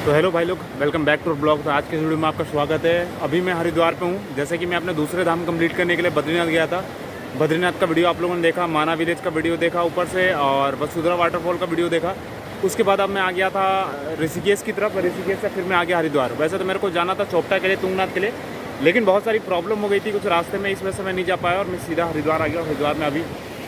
तो हेलो भाई लोग, वेलकम बैक टू ब्लॉग। तो आज के वीडियो में आपका स्वागत है। अभी मैं हरिद्वार पे हूँ। जैसे कि मैं अपने दूसरे धाम कंप्लीट करने के लिए बद्रीनाथ गया था। बद्रीनाथ का वीडियो आप लोगों ने देखा, माना विलेज का वीडियो देखा ऊपर से, और वसुधरा वाटरफॉल का वीडियो देखा। उसके बाद अब मैं आ गया था ऋषिकेश की तरफ। ऋषिकेश से फिर मैं आ गया हरिद्वार। वैसे तो मेरे को जाना था चोपटा के लिए, तुंगनाथ के लिए, लेकिन बहुत सारी प्रॉब्लम हो गई थी कुछ रास्ते में, इस वजह से मैं नहीं जा पाया और मैं सीधा हरिद्वार आ गया। हरिद्वार में अभी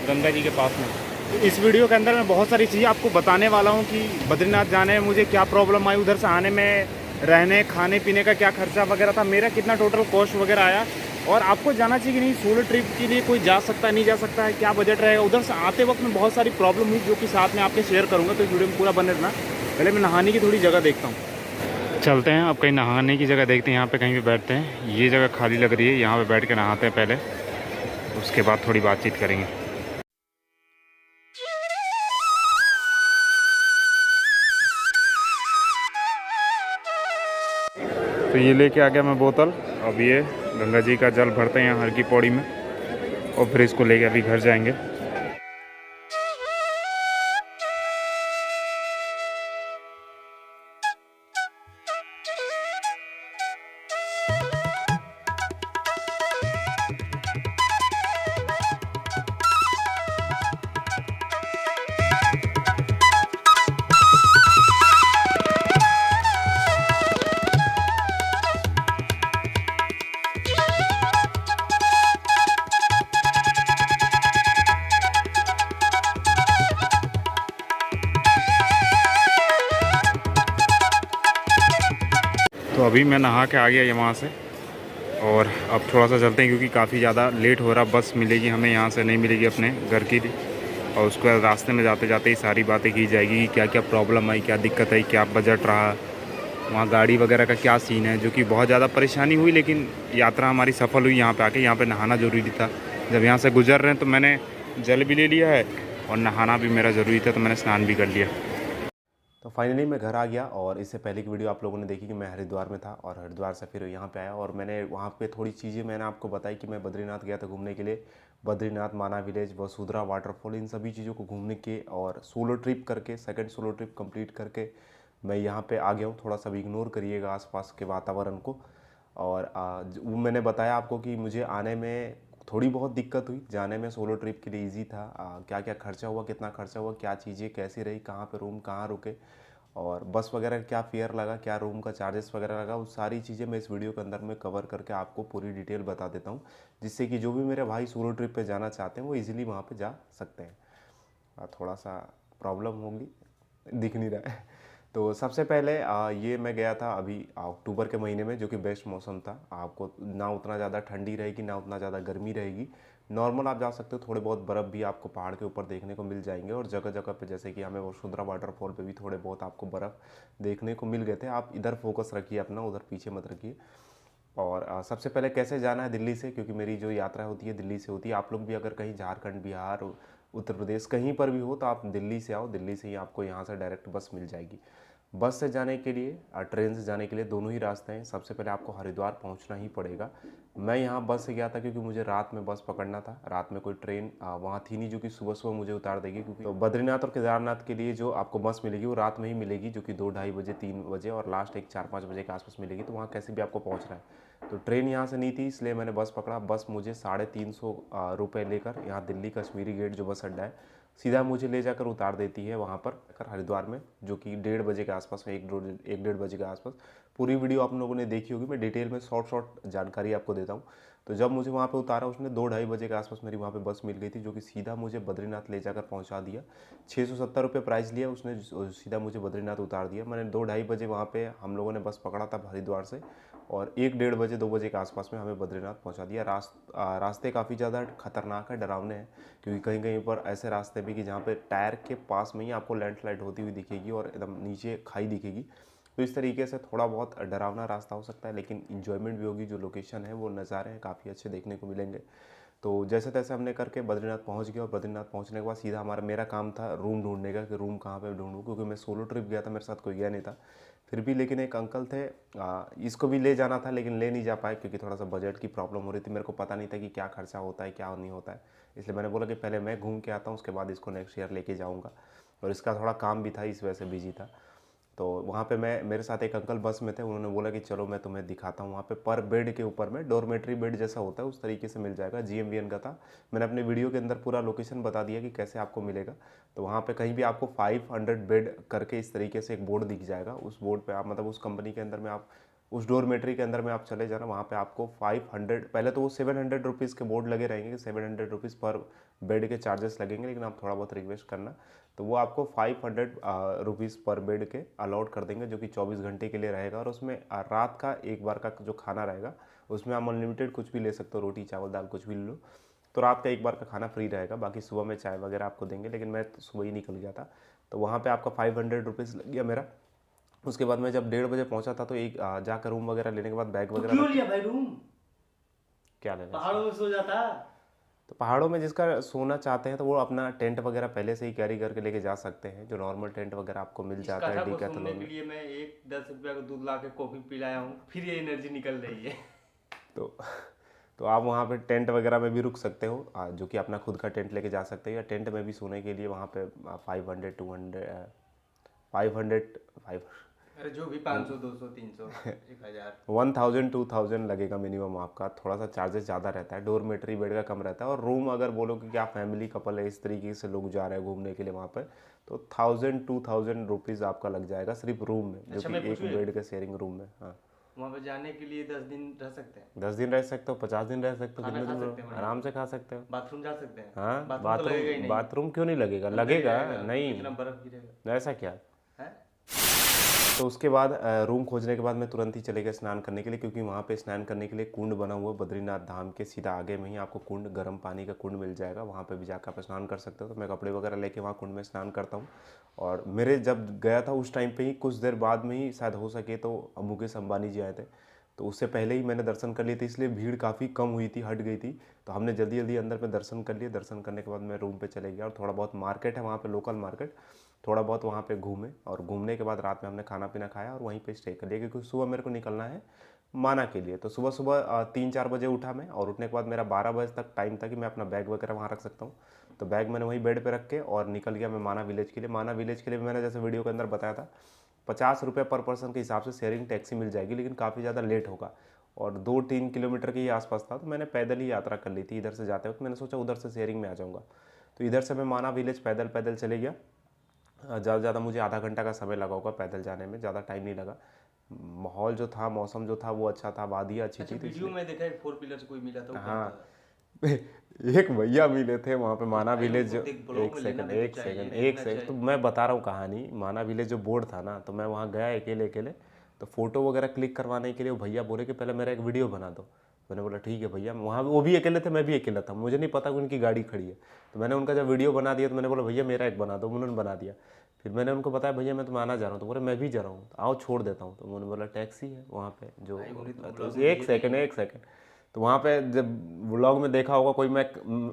गंगा जी के पास में। तो इस वीडियो के अंदर मैं बहुत सारी चीज़ें आपको बताने वाला हूँ कि बद्रीनाथ जाने में मुझे क्या प्रॉब्लम आई, उधर से आने में रहने खाने पीने का क्या खर्चा वगैरह था, मेरा कितना टोटल कॉस्ट वगैरह आया, और आपको जाना चाहिए कि नहीं, सोलो ट्रिप के लिए कोई जा सकता है नहीं जा सकता है, क्या बजट रहेगा। उधर से आते वक्त में बहुत सारी प्रॉब्लम हुई जो कि साथ में आपके शेयर करूँगा, तो इस वीडियो में पूरा बने रहना। पहले मैं नहाने की थोड़ी जगह देखता हूँ। चलते हैं अब कहीं नहाने की जगह देखते हैं। यहाँ पे कहीं भी बैठते हैं, ये जगह खाली लग रही है, यहाँ पे बैठ के नहाते हैं पहले, उसके बाद थोड़ी बातचीत करेंगे। तो ये लेके आ गया मैं बोतल। अब ये गंगा जी का जल भरते हैं यहाँ हर की पौड़ी में, और फिर इसको लेके अभी घर जाएंगे। तो अभी मैं नहा के आ गया वहाँ से, और अब थोड़ा सा चलते हैं क्योंकि काफ़ी ज़्यादा लेट हो रहा। बस मिलेगी हमें यहाँ से, नहीं मिलेगी अपने घर की, और उसके बाद रास्ते में जाते जाते ही सारी बातें की जाएगी कि क्या क्या प्रॉब्लम आई, क्या दिक्कत आई, क्या बजट रहा, वहाँ गाड़ी वगैरह का क्या सीन है, जो कि बहुत ज़्यादा परेशानी हुई। लेकिन यात्रा हमारी सफल हुई। यहाँ पे आके यहाँ पे नहाना ज़रूरी था। जब यहाँ से गुजर रहे हैं तो मैंने जल भी ले लिया है, और नहाना भी मेरा ज़रूरी था, तो मैंने स्नान भी कर लिया। तो फाइनली मैं घर आ गया। और इससे पहले की वीडियो आप लोगों ने देखी कि मैं हरिद्वार में था, और हरिद्वार से फिर यहाँ पे आया, और मैंने वहाँ पे थोड़ी चीज़ें मैंने आपको बताई कि मैं बद्रीनाथ गया था घूमने के लिए। बद्रीनाथ, माना विलेज, वसुधरा वाटरफॉल, इन सभी चीज़ों को घूमने के और सोलो ट्रिप करके, सेकंड सोलो ट्रिप कंप्लीट करके मैं यहाँ पे आ गया हूँ। थोड़ा सा भी इग्नोर करिएगा आसपास के वातावरण को। और वो मैंने बताया आपको कि मुझे आने में थोड़ी बहुत दिक्कत हुई, जाने में सोलो ट्रिप के लिए इजी था। क्या क्या खर्चा हुआ, कितना खर्चा हुआ, क्या चीज़ें कैसी रही, कहाँ पे रूम, कहाँ रुके, और बस वगैरह क्या फेयर लगा, क्या रूम का चार्जेस वगैरह लगा, वो सारी चीज़ें मैं इस वीडियो के अंदर में कवर करके आपको पूरी डिटेल बता देता हूँ, जिससे कि जो भी मेरे भाई सोलो ट्रिप पे जाना चाहते हैं वो इजीली वहाँ पे जा सकते हैं। थोड़ा सा प्रॉब्लम होगी, दिख नहीं रहा है। तो सबसे पहले ये मैं गया था अभी अक्टूबर के महीने में, जो कि बेस्ट मौसम था। आपको ना उतना ज़्यादा ठंडी रहेगी, ना उतना ज़्यादा गर्मी रहेगी, नॉर्मल आप जा सकते हो। थोड़े बहुत बर्फ़ भी आपको पहाड़ के ऊपर देखने को मिल जाएंगे, और जगह जगह पे जैसे कि हमें वसुंधरा वाटरफॉल पे भी थोड़े बहुत आपको बर्फ़ देखने को मिल गए थे। आप इधर फोकस रखिए अपना, उधर पीछे मत रखिए। और सबसे पहले कैसे जाना है दिल्ली से, क्योंकि मेरी जो यात्रा होती है दिल्ली से होती है। आप लोग भी अगर कहीं झारखंड, बिहार, उत्तर प्रदेश कहीं पर भी हो तो आप दिल्ली से आओ। दिल्ली से ही आपको यहाँ से डायरेक्ट बस मिल जाएगी। बस से जाने के लिए और ट्रेन से जाने के लिए दोनों ही रास्ते हैं। सबसे पहले आपको हरिद्वार पहुँचना ही पड़ेगा। मैं यहाँ बस से गया था क्योंकि मुझे रात में बस पकड़ना था। रात में कोई ट्रेन वहाँ थी नहीं जो कि सुबह सुबह मुझे उतार देगी, क्योंकि तो बद्रीनाथ और केदारनाथ के लिए जो आपको बस मिलेगी वो रात में ही मिलेगी, जो कि 2-2:30 बजे, 3 बजे, और लास्ट एक 4-5 बजे के आसपास मिलेगी। तो वहाँ कैसे भी आपको पहुँचना है। तो ट्रेन यहाँ से नहीं थी, इसलिए मैंने बस पकड़ा। बस मुझे 350 रुपये लेकर यहाँ दिल्ली कश्मीरी गेट जो बस अड्डा है, सीधा मुझे ले जाकर उतार देती है वहाँ पर हरिद्वार में, जो कि 1:30 बजे के आसपास में, 1-1:30 बजे के आसपास। पूरी वीडियो आप लोगों ने देखी होगी, मैं डिटेल में शॉर्ट जानकारी आपको देता हूँ। तो जब मुझे वहाँ पे उतारा, उसने 2-2:30 बजे के आसपास मेरी वहाँ पे बस मिल गई थी, जो कि सीधा मुझे बद्रीनाथ ले जाकर पहुँचा दिया। 670 रुपये प्राइस लिया उसने, सीधा मुझे बद्रीनाथ उतार दिया। मैंने 2-2:30 बजे वहाँ पे हम लोगों ने बस पकड़ा था हरिद्वार से, और 1-1:30 बजे, 2 बजे के आसपास में हमें बद्रीनाथ पहुंचा दिया। रास्ते काफ़ी ज़्यादा खतरनाक है, डरावने हैं, क्योंकि कहीं कहीं पर ऐसे रास्ते भी कि जहाँ पे टायर के पास में ही आपको लैंडस्लाइड होती हुई दिखेगी और एकदम नीचे खाई दिखेगी। तो इस तरीके से थोड़ा बहुत डरावना रास्ता हो सकता है, लेकिन इन्जॉयमेंट भी होगी। जो लोकेशन है, वो नज़ारे हैं, काफ़ी अच्छे देखने को मिलेंगे। तो जैसे तैसे हमने करके बद्रीनाथ पहुंच गया, और बद्रीनाथ पहुंचने के बाद सीधा मेरा काम था रूम ढूंढने का, कि रूम कहाँ पे ढूंढूं, क्योंकि मैं सोलो ट्रिप गया था, मेरे साथ कोई गया नहीं था। फिर भी लेकिन एक अंकल थे, इसको भी ले जाना था लेकिन ले नहीं जा पाए, क्योंकि थोड़ा सा बजट की प्रॉब्लम हो रही थी। मेरे को पता नहीं था कि क्या खर्चा होता है, क्या नहीं होता है, इसलिए मैंने बोला कि पहले मैं घूम के आता हूँ, उसके बाद इसको नेक्स्ट ईयर लेके जाऊँगा। और इसका थोड़ा काम भी था, इस वजह से बिजी था। तो वहाँ पे मेरे साथ एक अंकल बस में थे, उन्होंने बोला कि चलो मैं तुम्हें दिखाता हूँ। वहाँ पे पर बेड के ऊपर में डॉर्मेट्री बेड जैसा होता है उस तरीके से मिल जाएगा। GMVN का था। मैंने अपने वीडियो के अंदर पूरा लोकेशन बता दिया कि कैसे आपको मिलेगा। तो वहाँ पे कहीं भी आपको 500 बेड करके इस तरीके से एक बोर्ड दिख जाएगा। उस बोर्ड पे आप मतलब उस कंपनी के अंदर में आप उस डॉर्मेट्री के अंदर में आप चले जाना। वहाँ पे आपको 500, पहले तो वो 700 रुपीज़ के बोर्ड लगे रहेंगे कि 700 रुपीज़ पर बेड के चार्जेस लगेंगे, लेकिन आप थोड़ा बहुत रिक्वेस्ट करना तो वो आपको 500 रुपीज़ पर बेड के अलाउड कर देंगे, जो कि 24 घंटे के लिए रहेगा। और उसमें रात का एक बार का जो खाना रहेगा उसमें आप अनलिमिटेड कुछ भी ले सकते हो, रोटी चावल दाल कुछ भी ले लो। तो रात का एक बार का खाना फ्री रहेगा, बाकी सुबह में चाय वगैरह आपको देंगे। लेकिन मैं तो सुबह ही निकल गया था, तो वहाँ पे आपका 500 रुपीज़ लग गया मेरा। उसके बाद मैं जब 1:30 बजे पहुँचा था तो एक जाकर रूम वगैरह लेने के बाद बैग तो वगैरह क्यों लिया भाई रूम? क्या लेना। पहाड़ों में सो जाता। तो पहाड़ों में जिसका सोना चाहते हैं तो वो अपना टेंट वगैरह पहले से ही कैरी करके लेके जा सकते हैं। जो नॉर्मल टेंट वगैरह आपको मिल इस जाता कथा है को सुनने डिकैथलॉन के में। लिए मैं 10 रुपया का दूध ला के कॉफी पिलाया हूँ, फिर ये एनर्जी निकल रही है। तो आप वहाँ पे टेंट वगैरह में भी रुक सकते हो, जो कि अपना खुद का टेंट लेके जा सकते हो। या टेंट में भी सोने के लिए वहाँ पे 500 200 500 अरे जो भी 500 200 300 1000 1000 2000 लगेगा मिनिमम आपका। थोड़ा सा चार्जेस ज़्यादा रहता है, डोरमेट्री बेड का कम रहता है। और रूम अगर बोलो कि आप फैमिली कपल है, इस तरीके से लोग जा रहे हैं घूमने के लिए वहाँ पर, तो 1000 2000 रुपीज़ आपका लग जाएगा सिर्फ रूम में, जो अच्छा, कि मैं एक पूछूं बेड के शेयरिंग रूम में। हाँ, वहाँ पे जाने के लिए 10 दिन रह सकते हैं? 10 दिन रह सकते हो, 50 दिन रह सकते हो, खाना कितने खा दिन सकते हैं? आराम से खा सकते हो। बाथरूम जा सकते हैं? हाँ, बाथरूम तो लगेगा ही नहीं। बाथरूम क्यों नहीं लगेगा, अंदर ही लगेगा रहेगा, नहीं, इतना बर्फ गिरेगा ऐसा क्या। है। तो उसके बाद रूम खोजने के बाद मैं तुरंत ही चले गया स्नान करने के लिए, क्योंकि वहाँ पे स्नान करने के लिए कुंड बना हुआ है। बद्रीनाथ धाम के सीधा आगे में ही आपको कुंड, गर्म पानी का कुंड मिल जाएगा। वहाँ पे भी जाकर आप स्नान कर सकते हो। तो मैं कपड़े वगैरह लेके वहाँ कुंड में स्नान करता हूँ। और मेरे जब गया था उस टाइम पे ही, कुछ देर बाद में ही शायद हो सके तो मुकेश अंबानी जी आए थे, तो उससे पहले ही मैंने दर्शन कर लिए थे, इसलिए भीड़ काफ़ी कम हुई थी, हट गई थी। तो हमने जल्दी जल्दी अंदर में दर्शन कर लिए। दर्शन करने के बाद मैं रूम पे चले गया और थोड़ा बहुत मार्केट है वहाँ पे, लोकल मार्केट, थोड़ा बहुत वहाँ पे घूमे। और घूमने के बाद रात में हमने खाना पीना खाया और वहीं पे स्टे कर लिया, क्योंकि सुबह मेरे को निकलना है माना के लिए। तो सुबह सुबह 3-4 बजे उठा मैं, और उठने के बाद मेरा 12 बजे तक टाइम था कि मैं अपना बैग वगैरह वहाँ रख सकता हूँ। तो बैग मैंने वहीं बेड पर रख के और निकल गया मैं माना विलेज के लिए। माना विलेज के लिए मैंने जैसे वीडियो के अंदर बताया था, 50 रुपये पर पर्सन के हिसाब से शेयरिंग टैक्सी मिल जाएगी, लेकिन काफ़ी ज़्यादा लेट होगा। और 2-3 किलोमीटर के ही आसपास था, तो मैंने पैदल ही यात्रा कर ली थी। इधर से जाते वक्त मैंने सोचा उधर से शेयरिंग में आ जाऊँगा। तो इधर से मैं माना विलेज पैदल पैदल चले गया। ज़्यादा से ज़्यादा मुझे आधा घंटा का समय लगा होगा पैदल जाने में, ज़्यादा टाइम नहीं लगा। माहौल जो था, मौसम जो था वो अच्छा था, वादियाँ अच्छी अच्छा, थी। तो वीडियो में देखा है 4 व्हीलर से कोई मिला था, वो हाँ, कौन था? एक भैया मिले थे वहाँ पे माना भाई, विलेज। उनको देख ब्लॉग में लेना भी तो चाहिए, एक देखना सेकंड, तो चाहिए। मैं बता रहा हूँ कहानी। माना विलेज जो बोर्ड था ना, तो मैं वहाँ गया अकेले अकेले, तो फोटो वगैरह क्लिक करवाने के लिए वो भैया बोले कि पहले मेरा एक वीडियो बना दो। मैंने बोला ठीक है भैया। वहाँ वो भी अकेले थे, मैं भी अकेला था, मुझे नहीं पता कि उनकी गाड़ी खड़ी है। तो मैंने उनका जब वीडियो बना दिया तो मैंने बोला भैया मेरा एक बना दो, उन्होंने बना दिया। फिर मैंने उनको बताया भैया मैं तो माना जा रहा हूँ, तो बोले मैं भी जा रहा हूँ, तो आओ छोड़ देता हूँ। तो उन्होंने बोला टैक्सी है वहाँ पे जो, तो एक सेकंड। तो वहाँ पे जब व्लॉग में देखा होगा कोई, मैं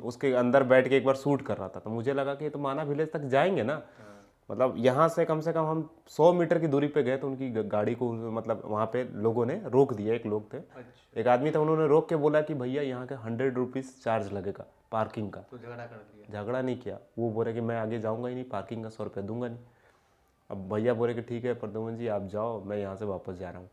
उसके अंदर बैठ के एक बार शूट कर रहा था, तो मुझे लगा कि ये तो माना विलेज तक जाएंगे ना। मतलब यहाँ से कम हम 100 मीटर की दूरी पे गए तो उनकी गाड़ी को मतलब वहाँ पे लोगों ने रोक दिया। एक लोग थे, अच्छा, एक आदमी था, उन्होंने रोक के बोला कि भैया यहाँ का 100 रुपीज़ चार्ज लगेगा पार्किंग का। तो झगड़ा कर दिया? झगड़ा नहीं किया, वो बोले कि मैं आगे जाऊँगा ही नहीं, पार्किंग का 100 रुपये दूंगा नहीं। अब भैया बोले कि ठीक है प्रद्युमन जी आप जाओ, मैं यहाँ से वापस जा रहा हूँ।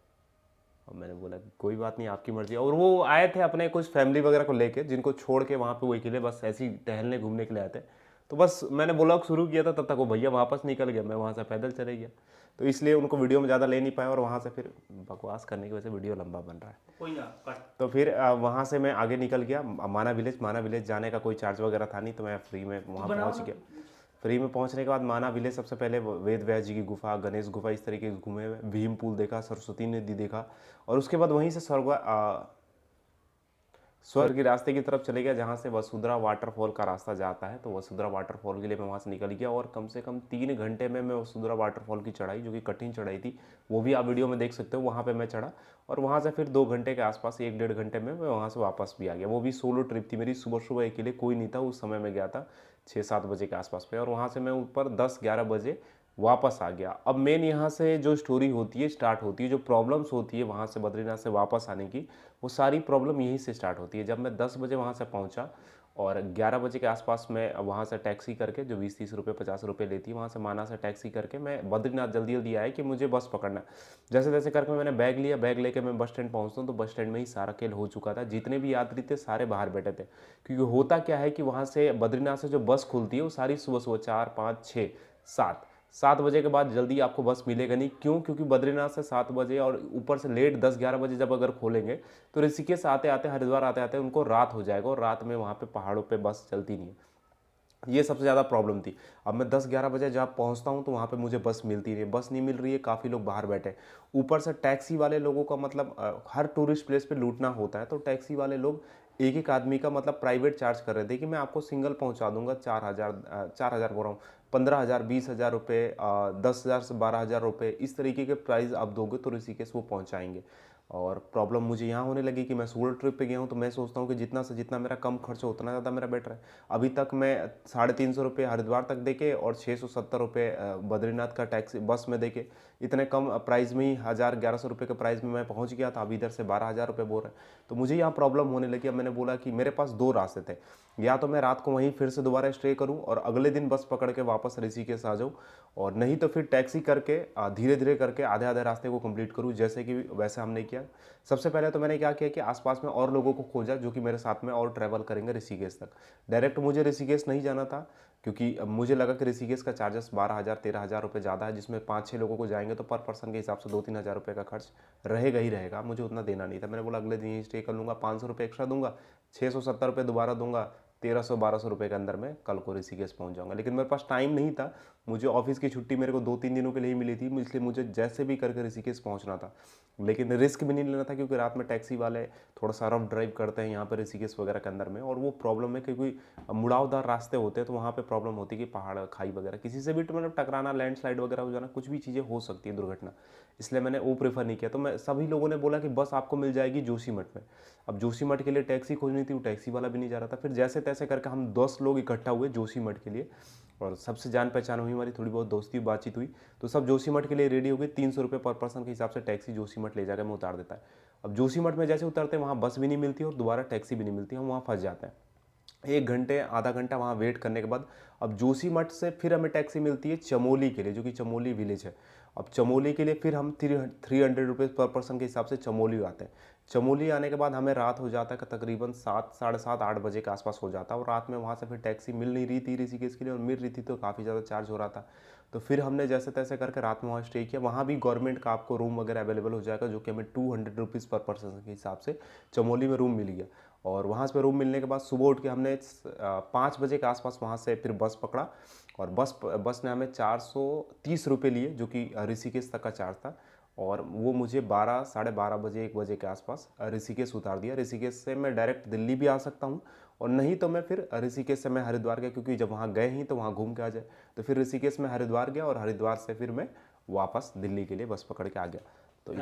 और मैंने बोला कि कोई बात नहीं, आपकी मर्जी। और वो आए थे अपने कुछ फैमिली वगैरह को लेके, जिनको छोड़ के वहाँ पे वो अकेले बस ऐसे ही टहलने घूमने के लिए आए थे। तो बस मैंने ब्लॉग शुरू किया था, तब तक वो भैया वापस निकल गया, मैं वहाँ से पैदल चले गया। तो इसलिए उनको वीडियो में ज़्यादा ले नहीं पाया, और वहाँ से फिर बकवास करने की वजह से वीडियो लंबा बन रहा है। कोई ना कट। तो फिर वहाँ से मैं आगे निकल गया माना विलेज जाने का कोई चार्ज वगैरह था नहीं, तो मैं फ्री में वहाँ पहुँच गया। फ्री में पहुंचने के बाद माना विलेज सबसे पहले वेद व्यास जी की गुफा, गणेश गुफा, इस तरीके से घूमे हुए, भीम पुल देखा, सरस्वती नदी देखा। और उसके बाद वहीं से स्वर्ग के रास्ते की तरफ चले गया, जहाँ से वसुंधरा वाटरफॉल का रास्ता जाता है। तो वसुंधरा वाटरफॉल के लिए मैं वहाँ से निकल गया, और कम से कम 3 घंटे में मैं वसुंधरा वाटरफॉल की चढ़ाई, जो कि कठिन चढ़ाई थी, वो भी आप वीडियो में देख सकते हो, वहाँ पे मैं चढ़ा। और वहाँ से फिर 2 घंटे के आसपास, 1-1.5 घंटे में मैं वहाँ से वापस भी आ गया। वो भी सोलो ट्रिप थी मेरी, सुबह सुबह अकेले, कोई नहीं था उस समय। मैं गया था 6-7 बजे के आसपास पे, और वहाँ से मैं ऊपर 10-11 बजे वापस आ गया। अब मेन यहाँ से जो स्टोरी होती है, स्टार्ट होती है, जो प्रॉब्लम्स होती है वहाँ से बद्रीनाथ से वापस आने की, वो सारी प्रॉब्लम यहीं से स्टार्ट होती है। जब मैं 10 बजे वहाँ से पहुँचा और 11 बजे के आसपास मैं वहाँ से टैक्सी करके, जो 20-30 रुपये 50 रुपये लेती है, वहाँ से माना से टैक्सी करके मैं बद्रीनाथ जल्दी जल्दी आया कि मुझे बस पकड़ना है। जैसे तैसे करके मैंने बैग लिया, बैग लेके मैं बस स्टैंड पहुँचता हूँ तो बस स्टैंड में ही सारा खेल हो चुका था। जितने भी यात्री थे सारे बाहर बैठे थे, क्योंकि होता क्या है कि वहाँ से बद्रीनाथ से जो बस खुलती है वो सारी सुबह सुबह 4, 5, 6, 7 बजे के बाद जल्दी आपको बस मिलेगा नहीं। क्यों? क्योंकि बद्रीनाथ से 7 बजे और ऊपर से लेट 10-11 बजे जब अगर खोलेंगे तो ऋषिकेश आते आते, हरिद्वार आते आते उनको रात हो जाएगा और रात में वहाँ पे पहाड़ों पे बस चलती नहीं है। ये सबसे ज़्यादा प्रॉब्लम थी। अब मैं 10-11 बजे जब पहुँचता हूँ तो वहाँ पे मुझे बस मिलती नहीं है, बस नहीं मिल रही है, काफ़ी लोग बाहर बैठे हैं। ऊपर से टैक्सी वाले लोगों का मतलब हर टूरिस्ट प्लेस पे लूटना होता है, तो टैक्सी वाले लोग एक एक आदमी का मतलब प्राइवेट चार्ज कर रहे थे कि मैं आपको सिंगल पहुँचा दूंगा 4,000 बोल रहा हूँ, 15,000, 20,000 रुपये, 10,000 से 12,000 रुपये, इस तरीके के प्राइस आप दोगे तो ऋषिकेश वो पहुँचाएंगे। और प्रॉब्लम मुझे यहाँ होने लगी कि मैं सोलो ट्रिप पे गया हूँ, तो मैं सोचता हूँ कि जितना से जितना मेरा कम खर्च हो उतना ज़्यादा मेरा बेटर है। अभी तक मैं 350 रुपये हरिद्वार तक देके और 670 रुपये बद्रीनाथ का टैक्सी बस में देके इतने कम प्राइस में ही 1,000-1,100 रुपये के प्राइस में मैं पहुँच गया था। अभी इधर से 12,000 रुपये बोल रहे हैं, तो मुझे यहाँ प्रॉब्लम होने लगी। अब मैंने बोला कि मेरे पास 2 रास्ते थे, या तो मैं रात को वहीं फिर से दोबारा स्टे करूँ और अगले दिन बस पकड़ के वापस ऋषिकेश आ जाऊँ, और नहीं तो फिर टैक्सी करके धीरे धीरे करके आधे आधे रास्ते को कंप्लीट करूँ, जैसे कि वैसे हमने किया। सबसे पहले तो मैंने क्या किया कि आसपास में और लोगों को खोजा जो कि मेरे साथ में और ट्रैवल करेंगे ऋषिकेश तक। डायरेक्ट मुझे ऋषिकेश नहीं जाना था, क्योंकि मुझे लगा कि ऋषिकेश का चार्जेस 12,000-13,000 रुपये ज़्यादा है, जिसमें 5-6 लोगों को जाएंगे तो पर पर्सन के हिसाब से 2-3 हज़ार रुपये का खर्च रहेगा ही रहेगा। मुझे उतना देना नहीं था। मैंने बोला अगले दिन ही स्टे कर लूँगा, 500 रुपये एक्स्ट्रा दूंगा, 670 रुपये दोबारा दूंगा, 1300-1200 रुपये के अंदर में कल को ऋषिकेश पहुंच जाऊंगा। लेकिन मेरे पास टाइम नहीं था, मुझे ऑफिस की छुट्टी मेरे को 2-3 दिनों के लिए ही मिली थी, इसलिए मुझे जैसे भी करके ऋषिकेश पहुंचना था। लेकिन रिस्क भी नहीं लेना था, क्योंकि रात में टैक्सी वाले थोड़ा सा रफ ड्राइव करते हैं यहाँ पर ऋषिकेश वगैरह के अंदर में, और वो प्रॉब्लम है क्योंकि मुड़ावदार रास्ते होते हैं, तो वहाँ पर प्रॉब्लम होती है कि पहाड़ खाई वगैरह किसी से भी मतलब टकराना, लैंडस्लाइड वगैरह हो जाना, कुछ भी चीज़ें हो सकती है, दुर्घटना। इसलिए मैंने वो प्रेफर नहीं किया। तो मैं सभी लोगों ने बोला कि बस आपको मिल जाएगी जोशीमठ में। अब जोशीमठ के लिए टैक्सी खोजनी थी, वो टैक्सी वाला भी नहीं जा रहा था। फिर जैसे तैसे करके हम 10 लोग इकट्ठा हुए जोशीमठ के लिए, और सबसे जान पहचान हुई, हमारी थोड़ी बहुत दोस्ती बातचीत हुई, तो सब जोशीमठ के लिए रेडी हो गए। 300 रुपये पर पर्सन के हिसाब से टैक्सी जोशीमठ ले जाकर मैं उतार देता है। अब जोशीमठ में जैसे उतरते हैं वहाँ बस भी नहीं मिलती और दोबारा टैक्सी भी नहीं मिलती, हम वहाँ फंस जाते हैं। 1 घंटे आधा घंटा वहाँ वेट करने के बाद अब जोशीमठ से फिर हमें टैक्सी मिलती है चमोली के लिए, जो कि चमोली विलेज है। अब चमोली के लिए फिर हम 300 रुपये पर पर्सन के हिसाब से चमोली आते हैं। चमोली आने के बाद हमें रात हो जाता है कि तकरीबन 7, साढ़े 7, 8 बजे के आसपास हो जाता है, और रात में वहाँ से फिर टैक्सी मिल नहीं रही थी ऋषिकेश के लिए, और मिल रही थी तो काफ़ी ज़्यादा चार्ज हो रहा था। तो फिर हमने जैसे तैसे करके रात में वहाँ स्टे किया। वहाँ भी गवर्नमेंट का आपको रूम वगैरह अवेलेबल हो जाएगा, जो कि हमें 200 रुपीज़ पर पर्सन के हिसाब से चमोली में रूम मिल गया। और वहाँ से रूम मिलने के बाद सुबह उठ के हमने 5 बजे के आसपास वहाँ से फिर बस पकड़ा, और बस ने हमें 430 रुपये लिए, जो कि ऋषिकेश तक का चार्ज था, और वो मुझे 12, साढ़े 12 बजे 1 बजे के आसपास ऋषिकेश उतार दिया। ऋषिकेश से मैं डायरेक्ट दिल्ली भी आ सकता हूँ, और नहीं तो मैं फिर ऋषिकेश से मैं हरिद्वार गया, क्योंकि जब वहाँ गए ही तो वहाँ घूम के आ जाए। तो फिर ऋषिकेश में हरिद्वार गया, और हरिद्वार से फिर मैं वापस दिल्ली के लिए बस पकड़ के आ गया। तो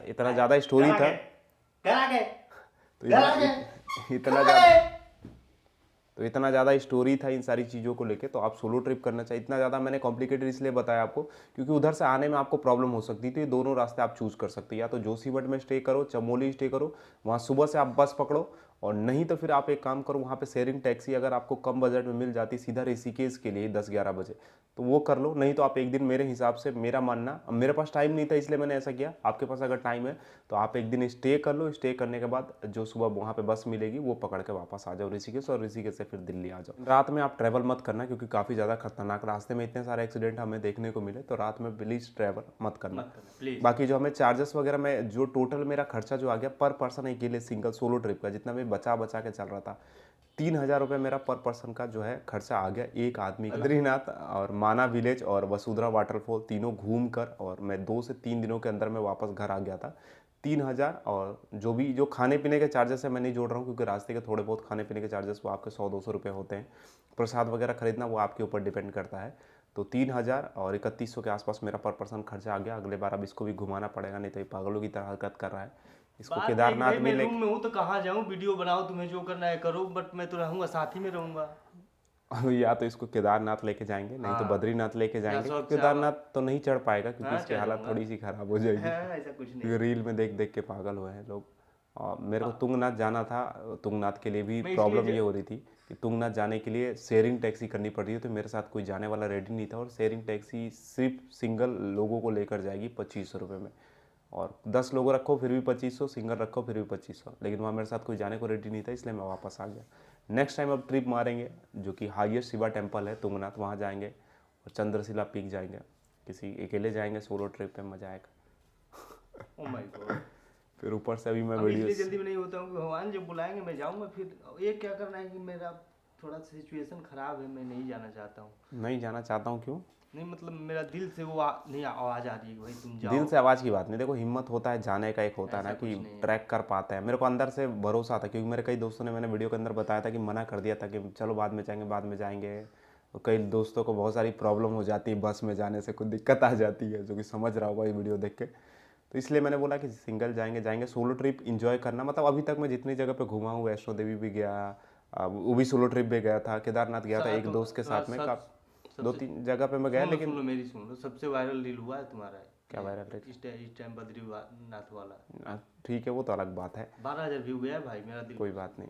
इतना ज़्यादा स्टोरी था, तो इतना ज़्यादा स्टोरी था इन सारी चीज़ों को लेके। तो आप सोलो ट्रिप करना चाहिए। इतना ज़्यादा मैंने कॉम्प्लिकेटेड इसलिए बताया आपको, क्योंकि उधर से आने में आपको प्रॉब्लम हो सकती थी। ये दोनों रास्ते आप चूज़ कर सकते हैं, या तो जोशीमठ में स्टे करो, चमोली स्टे करो, वहाँ सुबह से आप बस पकड़ो, और नहीं तो फिर आप एक काम करो, वहाँ पे शेयरिंग टैक्सी अगर आपको कम बजट में मिल जाती सीधा ऋषिकेश के लिए 10-11 बजे, तो वो कर लो। नहीं तो आप एक दिन, मेरे हिसाब से, मेरा मानना, अब मेरे पास टाइम नहीं था इसलिए मैंने ऐसा किया, आपके पास अगर टाइम है तो आप एक दिन स्टे कर लो। स्टे करने के बाद जो सुबह वहाँ पे बस मिलेगी वो पकड़ के वापस आ जाओ ऋषिकेश, और ऋषिकेश से फिर दिल्ली आ जाओ। रात में आप ट्रैवल मत करना, क्योंकि काफ़ी ज़्यादा खतरनाक रास्ते में इतने सारे एक्सीडेंट हमें देखने को मिले, तो रात में प्लीज़ ट्रैवल मत करना। बाकी जो हमें चार्जेस वगैरह में, जो टोटल मेरा खर्चा जो आ गया पर पर्सन अकेले सिंगल सोलो ट्रिप का, जितना मैं बचा के चल रहा था, 3,000 रुपये मेरा पर पर्सन का जो है खर्चा आ गया एक आदमी का। बद्रीनाथ और माना विलेज और वसुंधरा वाटरफॉल तीनों घूम कर, और मैं 2 से 3 दिनों के अंदर में वापस घर आ गया था। 3,000, और जो खाने पीने के चार्जेस है मैं नहीं जोड़ रहा हूँ, क्योंकि रास्ते के थोड़े बहुत खाने पीने के चार्जेस वो आपके 100-200 रुपये होते हैं। प्रसाद वगैरह खरीदना वो आपके ऊपर डिपेंड करता है। तो 3,000 और 3100 के आसपास मेरा पर पर्सन खर्चा आ गया। अगले बार अब इसको भी घुमाना पड़ेगा, नहीं तो ये पागलों की तरह हरकत कर रहा है। इसको केदारनाथ में रूम में हूँ तो कहाँ जाऊँ, वीडियो बनाओ, तुम्हें जो करना है करो, बट मैं तो रहूँगा, साथ ही में रहूँगा। या तो इसको केदारनाथ लेके जाएंगे, नहीं तो बद्रीनाथ लेके जाएंगे। केदारनाथ तो नहीं चढ़ पाएगा, क्योंकि इसकी हालत थोड़ी सी खराब हो जाएगी। ऐसा कुछ नहीं, क्योंकि रील में देख देख के पागल हुए हैं लोग। और मेरे को तुंगनाथ जाना था। तुंगनाथ के लिए भी मैं प्रॉब्लम इसलिए ये हो रही थी कि तुंगनाथ जाने के लिए शेयरिंग टैक्सी करनी पड़ रही है, तो मेरे साथ कोई जाने वाला रेडी नहीं था। और शेयरिंग टैक्सी सिर्फ सिंगल लोगों को लेकर जाएगी 2500 रुपये में, और 10 लोगों रखो फिर भी 2500, सिंगल रखो फिर भी 2500। लेकिन वहाँ मेरे साथ कोई जाने को रेडी नहीं था, इसलिए मैं वापस आ गया। नेक्स्ट टाइम अब ट्रिप मारेंगे जो कि हाईएस्ट शिवा टेम्पल है तुंगनाथ, वहाँ जाएंगे और चंद्रशिला पीक जाएंगे। किसी अकेले जाएंगे, सोलो ट्रिप पे मजा आएगा। Oh my God. फिर ऊपर से अभी मैं अब इसलिए वीडियोस जल्दी में नहीं होता हूँ कि भगवान जब बुलाएंगे मैं जाऊँगा। फिर ये क्या करना है कि मेरा थोड़ा सिचुएशन खराब है, मैं नहीं जाना चाहता हूँ। नहीं जाना चाहता हूँ। क्यों? नहीं मतलब मेरा दिल से वो नहीं आवाज़ आ रही है कि भाई तुम जाओ। दिल से आवाज़ की बात नहीं, देखो हिम्मत होता है जाने का, एक होता है ना ऐसा कि कुछ नहीं है। ट्रैक कर पाता है। मेरे को अंदर से भरोसा था, क्योंकि मेरे कई दोस्तों ने, मैंने वीडियो के अंदर बताया था कि मना कर दिया था कि चलो बाद में जाएंगे बाद में जाएंगे। और कई दोस्तों को बहुत सारी प्रॉब्लम हो जाती है बस में जाने से, कुछ दिक्कत आ जाती है, जो कि समझ रहा होगा ये वीडियो देख के। तो इसलिए मैंने बोला कि सिंगल जाएंगे सोलो ट्रिप इन्जॉय करना। मतलब अभी तक मैं जितनी जगह पे घुमा हूँ, वैष्णो देवी भी गया, वो भी सोलो ट्रिप पे गया था, केदारनाथ गया था एक दोस्त के साथ में, 2-3 जगह पे मैं गया। लेकिन सुन लो मेरी, सुन लो, सबसे वायरल रील हुआ है तुम्हारा। क्या वायरल है? इस टाइम बद्रीनाथ वाला। ठीक है, वो तो अलग बात है, 12,000 व्यू गया भाई, मेरा दिल। कोई बात नहीं,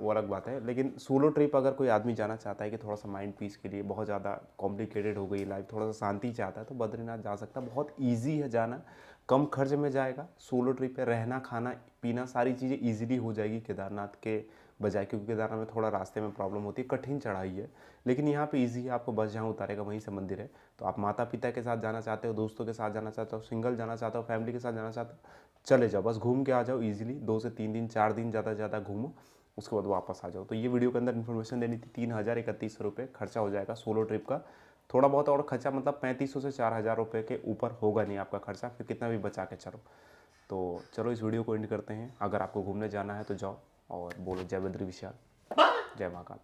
वो अलग बात है। लेकिन सोलो ट्रिप अगर कोई आदमी जाना चाहता है कि थोड़ा सा माइंड पीस के लिए, बहुत ज़्यादा कॉम्प्लिकेटेड हो गई लाइफ, थोड़ा सा शांति चाहता है, तो बद्रीनाथ जा सकता है। बहुत ईजी है जाना, कम खर्च में जाएगा। सोलो ट्रिप पे रहना खाना पीना सारी चीज़ें ईजिली हो जाएगी केदारनाथ के बजाय, क्योंकि केदारनाथ में थोड़ा रास्ते में प्रॉब्लम होती है, कठिन चढ़ाई है। लेकिन यहाँ पे इजी है, आपको बस जहाँ उतारेगा वहीं से मंदिर है। तो आप माता पिता के साथ जाना चाहते हो, दोस्तों के साथ जाना चाहते हो, सिंगल जाना चाहते हो, फैमिली के साथ जाना चाहते हो, चले जाओ, बस घूम के आ जाओ ईजिली। 2 से 3 दिन 4 दिन ज़्यादा से ज़्यादा घूमो, उसके बाद वापस आ जाओ। तो ये वीडियो के अंदर इन्फॉर्मेशन देनी थी। 3031 रुपये खर्चा हो जाएगा सोलो ट्रिप का। थोड़ा बहुत और खर्चा, मतलब 3500 से 4000 रुपये के ऊपर होगा नहीं आपका खर्चा, फिर कितना भी बचा के चलो। तो चलो इस वीडियो को एंड करते हैं। अगर आपको घूमने जाना है तो जाओ, और बोलो जय बद्री विशाल, जय महाकाल।